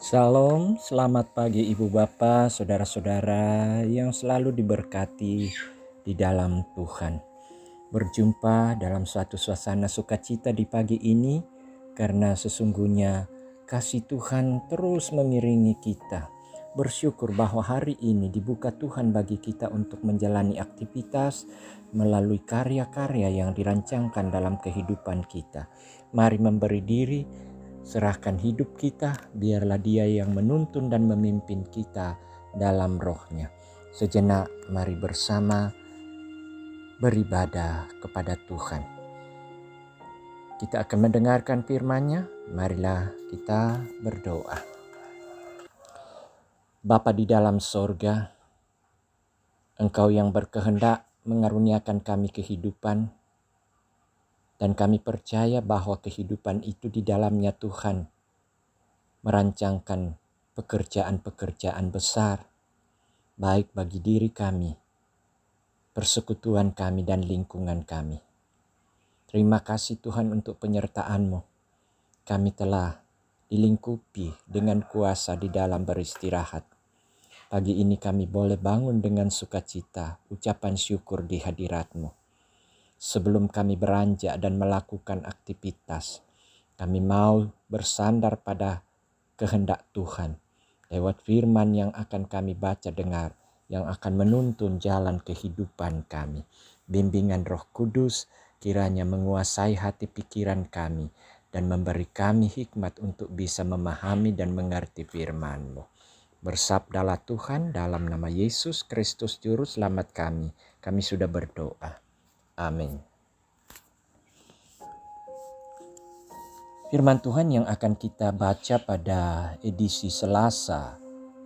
Shalom, selamat pagi Ibu Bapak, saudara-saudara yang selalu diberkati di dalam Tuhan. Berjumpa dalam suatu suasana sukacita di pagi ini karena sesungguhnya kasih Tuhan terus mengiringi kita. Bersyukur bahwa hari ini dibuka Tuhan bagi kita untuk menjalani aktivitas melalui karya-karya yang dirancangkan dalam kehidupan kita. Mari memberi diri, serahkan hidup kita, biarlah Dia yang menuntun dan memimpin kita dalam rohnya. Sejenak mari bersama beribadah kepada Tuhan. Kita akan mendengarkan firman-Nya, marilah kita berdoa. Bapa di dalam sorga, Engkau yang berkehendak mengaruniakan kami kehidupan, dan kami percaya bahwa kehidupan itu di dalamnya Tuhan merancangkan pekerjaan-pekerjaan besar, baik bagi diri kami, persekutuan kami, dan lingkungan kami. Terima kasih Tuhan untuk penyertaan-Mu. Kami telah dilingkupi dengan kuasa di dalam beristirahat. Pagi ini kami boleh bangun dengan sukacita, ucapan syukur di hadirat-Mu. Sebelum kami beranjak dan melakukan aktivitas, kami mau bersandar pada kehendak Tuhan lewat firman yang akan kami baca dengar, yang akan menuntun jalan kehidupan kami. Bimbingan Roh Kudus kiranya menguasai hati pikiran kami dan memberi kami hikmat untuk bisa memahami dan mengerti firman-Mu. Bersabdalah Tuhan, dalam nama Yesus Kristus Juru Selamat kami sudah berdoa. Amin. Firman Tuhan yang akan kita baca pada edisi Selasa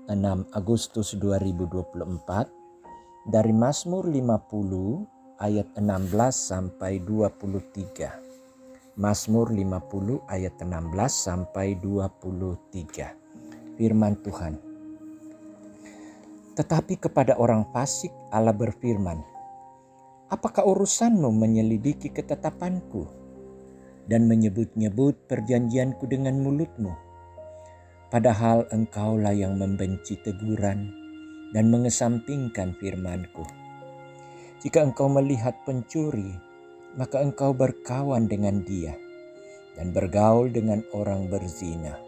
6 Agustus 2024 dari Mazmur 50 ayat 16 sampai 23. Mazmur 50 ayat 16 sampai 23. Firman Tuhan. Tetapi kepada orang fasik Allah berfirman, apakah urusanmu menyelidiki ketetapanku dan menyebut-nyebut perjanjianku dengan mulutmu? Padahal engkaulah yang membenci teguran dan mengesampingkan firmanku. Jika engkau melihat pencuri, maka engkau berkawan dengan dia dan bergaul dengan orang berzina.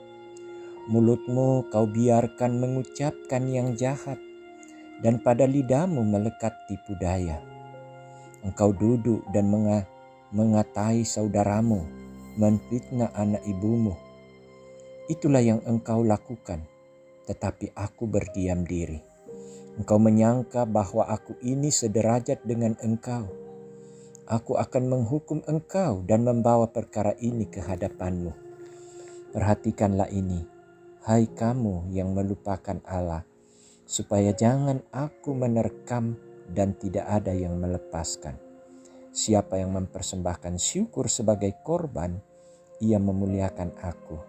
Mulutmu kau biarkan mengucapkan yang jahat, dan pada lidahmu melekat tipu daya. Engkau duduk dan mengatai saudaramu, menfitnah anak ibumu. Itulah yang engkau lakukan, tetapi aku berdiam diri. Engkau menyangka bahwa aku ini sederajat dengan engkau. Aku akan menghukum engkau dan membawa perkara ini ke hadapanmu. Perhatikanlah ini, hai kamu yang melupakan Allah, supaya jangan aku menerkam dan tidak ada yang melepaskan. Siapa yang mempersembahkan syukur sebagai korban, ia memuliakan aku.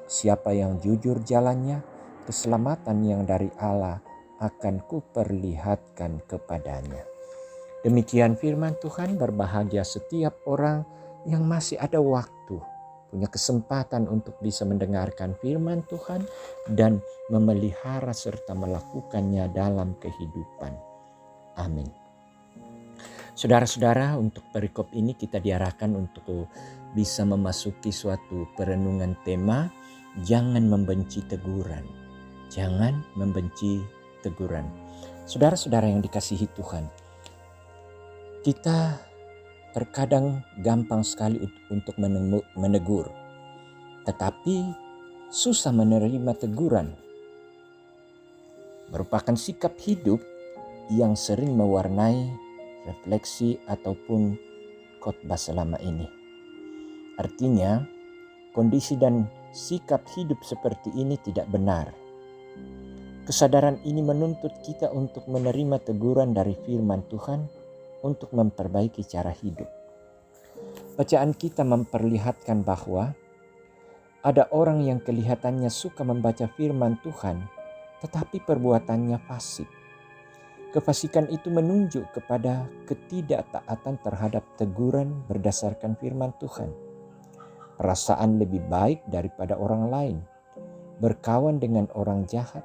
Siapa yang jujur jalannya, keselamatan yang dari Allah akan kuperlihatkan kepadanya. Demikian firman Tuhan. Berbahagia setiap orang yang masih ada waktu, punya kesempatan untuk bisa mendengarkan firman Tuhan dan memelihara serta melakukannya dalam kehidupan. Amin. Saudara-saudara, untuk perikop ini kita diarahkan untuk bisa memasuki suatu perenungan tema, jangan membenci teguran. Jangan membenci teguran. Saudara-saudara yang dikasihi Tuhan, kita terkadang gampang sekali untuk menegur, tetapi susah menerima teguran. Merupakan sikap hidup yang sering mewarnai refleksi ataupun khotbah selama ini. Artinya, kondisi dan sikap hidup seperti ini tidak benar. Kesadaran ini menuntut kita untuk menerima teguran dari firman Tuhan untuk memperbaiki cara hidup. Bacaan kita memperlihatkan bahwa ada orang yang kelihatannya suka membaca firman Tuhan, tetapi perbuatannya fasik. Kefasikan itu menunjuk kepada ketidaktaatan terhadap teguran berdasarkan firman Tuhan. Perasaan lebih baik daripada orang lain, berkawan dengan orang jahat,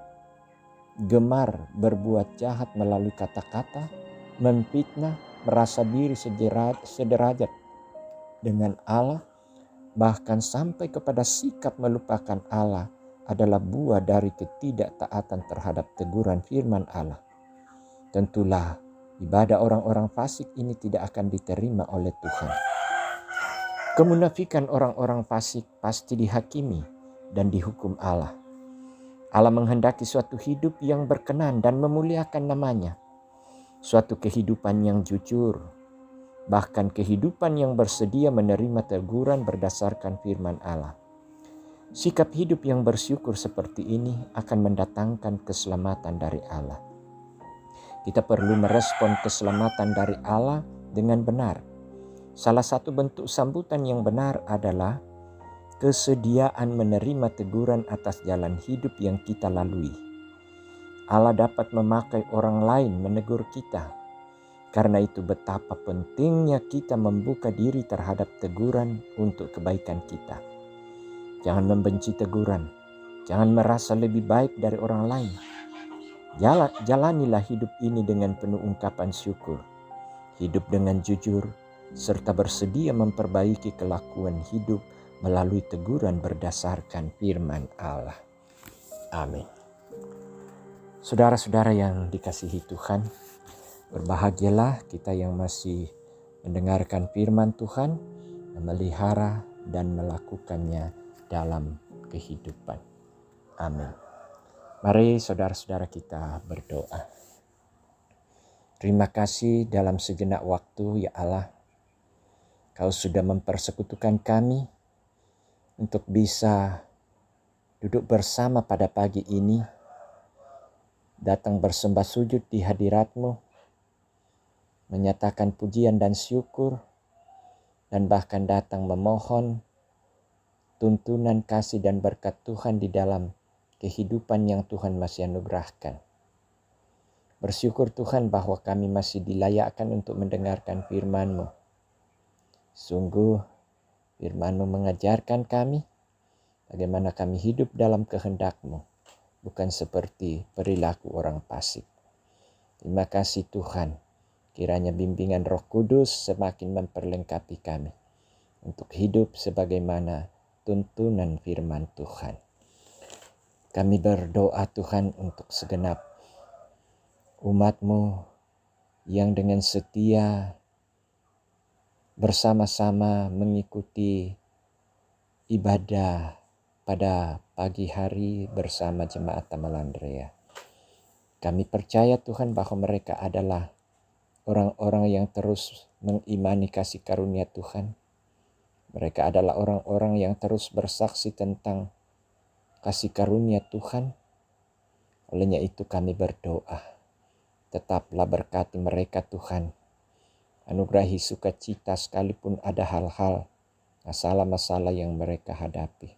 gemar berbuat jahat melalui kata-kata, memfitnah, merasa diri sederajat dengan Allah, bahkan sampai kepada sikap melupakan Allah adalah buah dari ketidaktaatan terhadap teguran firman Allah. Tentulah ibadah orang-orang fasik ini tidak akan diterima oleh Tuhan. Kemunafikan orang-orang fasik pasti dihakimi dan dihukum Allah. Allah menghendaki suatu hidup yang berkenan dan memuliakan namanya. Suatu kehidupan yang jujur, bahkan kehidupan yang bersedia menerima teguran berdasarkan firman Allah. Sikap hidup yang bersyukur seperti ini akan mendatangkan keselamatan dari Allah. Kita perlu merespon keselamatan dari Allah dengan benar. Salah satu bentuk sambutan yang benar adalah kesediaan menerima teguran atas jalan hidup yang kita lalui. Allah dapat memakai orang lain menegur kita. Karena itu betapa pentingnya kita membuka diri terhadap teguran untuk kebaikan kita. Jangan membenci teguran. Jangan merasa lebih baik dari orang lain. Jalanilah hidup ini dengan penuh ungkapan syukur. Hidup dengan jujur, serta bersedia memperbaiki kelakuan hidup melalui teguran berdasarkan firman Allah. Amin. Saudara-saudara yang dikasihi Tuhan, berbahagialah kita yang masih mendengarkan firman Tuhan, memelihara dan melakukannya dalam kehidupan. Amin. Mari saudara-saudara kita berdoa. Terima kasih dalam sejenak waktu ya Allah, Kau sudah mempersekutukan kami untuk bisa duduk bersama pada pagi ini, datang bersembah sujud di hadirat-Mu, menyatakan pujian dan syukur, dan bahkan datang memohon tuntunan kasih dan berkat Tuhan di dalam kehidupan yang Tuhan masih anugerahkan. Bersyukur Tuhan bahwa kami masih dilayakkan untuk mendengarkan firman-Mu. Sungguh firman-Mu mengajarkan kami bagaimana kami hidup dalam kehendak-Mu, bukan seperti perilaku orang fasik. Terima kasih Tuhan, kiranya bimbingan Roh Kudus semakin memperlengkapi kami untuk hidup sebagaimana tuntunan firman Tuhan. Kami berdoa Tuhan untuk segenap umat-Mu yang dengan setia bersama-sama mengikuti ibadah pada pagi hari bersama jemaat Tamalandrea. Kami percaya Tuhan bahwa mereka adalah orang-orang yang terus mengimani kasih karunia Tuhan. Mereka adalah orang-orang yang terus bersaksi tentang kasih karunia Tuhan. Olehnya itu kami berdoa, tetaplah berkati mereka Tuhan. Anugerahi sukacita sekalipun ada hal-hal, masalah-masalah yang mereka hadapi.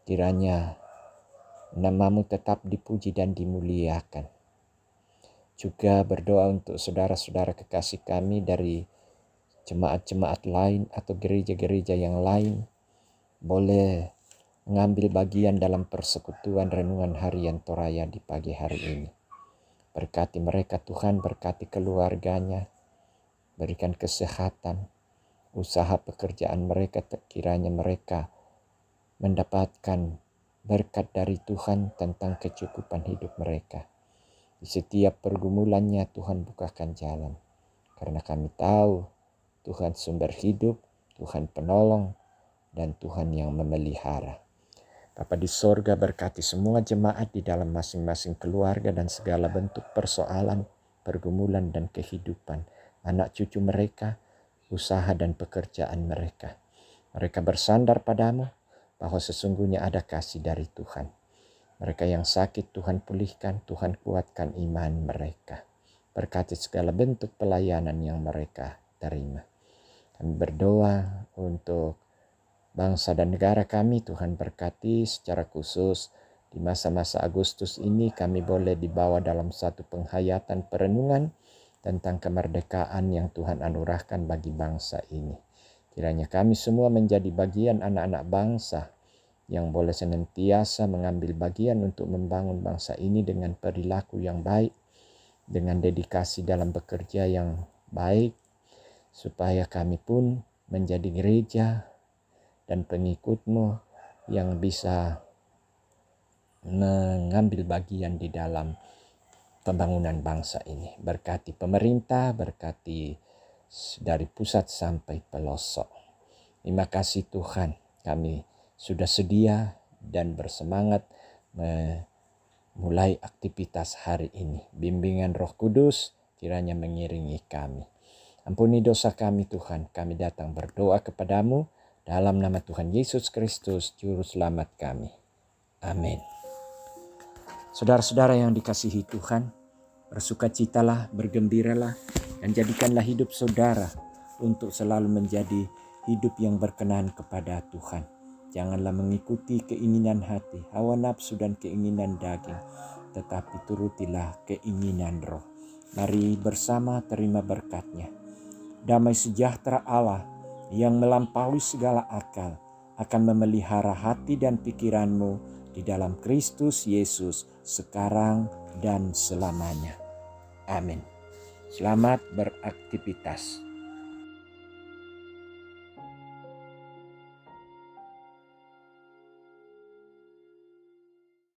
Kiranya nama-Mu tetap dipuji dan dimuliakan. Juga berdoa untuk saudara-saudara kekasih kami dari jemaat-jemaat lain atau gereja-gereja yang lain, boleh mengambil bagian dalam persekutuan renungan harian Toraya di pagi hari ini. Berkati mereka Tuhan, berkati keluarganya, berikan kesehatan, usaha pekerjaan mereka, kiranya mereka mendapatkan berkat dari Tuhan tentang kecukupan hidup mereka. Di setiap pergumulannya Tuhan bukakan jalan. Karena kami tahu Tuhan sumber hidup, Tuhan penolong, dan Tuhan yang memelihara. Bapa di sorga, berkati semua jemaat di dalam masing-masing keluarga dan segala bentuk persoalan, pergumulan, dan kehidupan. Anak cucu mereka, usaha dan pekerjaan mereka. Mereka bersandar padamu bahwa sesungguhnya ada kasih dari Tuhan. Mereka yang sakit Tuhan pulihkan, Tuhan kuatkan iman mereka. Berkati segala bentuk pelayanan yang mereka terima. Kami berdoa untuk bangsa dan negara kami, Tuhan berkati secara khusus. Di masa-masa Agustus ini kami boleh dibawa dalam satu penghayatan perenungan tentang kemerdekaan yang Tuhan anugerahkan bagi bangsa ini. Kiranya kami semua menjadi bagian anak-anak bangsa yang boleh senantiasa mengambil bagian untuk membangun bangsa ini dengan perilaku yang baik, dengan dedikasi dalam bekerja yang baik, supaya kami pun menjadi gereja dan pengikut-Mu yang bisa mengambil bagian di dalam pembangunan bangsa ini. Berkati pemerintah, berkati dari pusat sampai pelosok. Terima kasih Tuhan, kami sudah sedia dan bersemangat memulai aktivitas hari ini. Bimbingan Roh Kudus kiranya mengiringi kami. Ampuni dosa kami Tuhan, kami datang berdoa kepadamu dalam nama Tuhan Yesus Kristus, Juru Selamat kami. Amin. Saudara-saudara yang dikasihi Tuhan, bersukacitalah, bergembiralah, dan jadikanlah hidup saudara untuk selalu menjadi hidup yang berkenan kepada Tuhan. Janganlah mengikuti keinginan hati, hawa nafsu dan keinginan daging, tetapi turutilah keinginan Roh. Mari bersama terima berkat-Nya. Damai sejahtera Allah yang melampaui segala akal akan memelihara hati dan pikiranmu di dalam Kristus Yesus sekarang dan selamanya. Amin. Selamat beraktivitas.